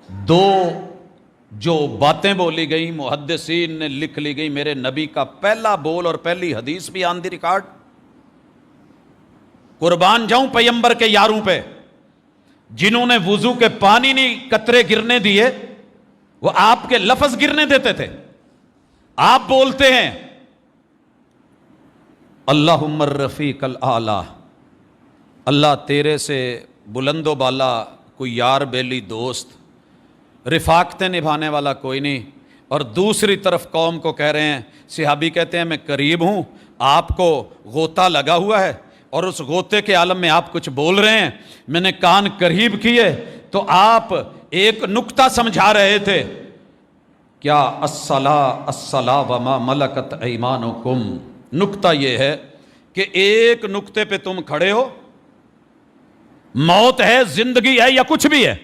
دو جو باتیں بولی گئیں محدثین نے لکھ لی گئی، میرے نبی کا پہلا بول اور پہلی حدیث بھی آن دی ریکارڈ. قربان جاؤں پیغمبر کے یاروں پہ، جنہوں نے وضو کے پانی نہیں قطرے گرنے دیے، وہ آپ کے لفظ گرنے دیتے تھے. آپ بولتے ہیں اللہم الرفیق الاعلی، اللہ تیرے سے بلند و بالا کوئی یار بیلی دوست، رفاقتیں نبھانے والا کوئی نہیں. اور دوسری طرف قوم کو کہہ رہے ہیں، صحابی کہتے ہیں میں قریب ہوں، آپ کو غوطہ لگا ہوا ہے اور اس غوطے کے عالم میں آپ کچھ بول رہے ہیں، میں نے کان قریب کیے تو آپ ایک نکتہ سمجھا رہے تھے. کیا الصلاۃ وما ملکت ایمانکم، نکتہ یہ ہے کہ ایک نکتے پہ تم کھڑے ہو، موت ہے، زندگی ہے یا کچھ بھی ہے،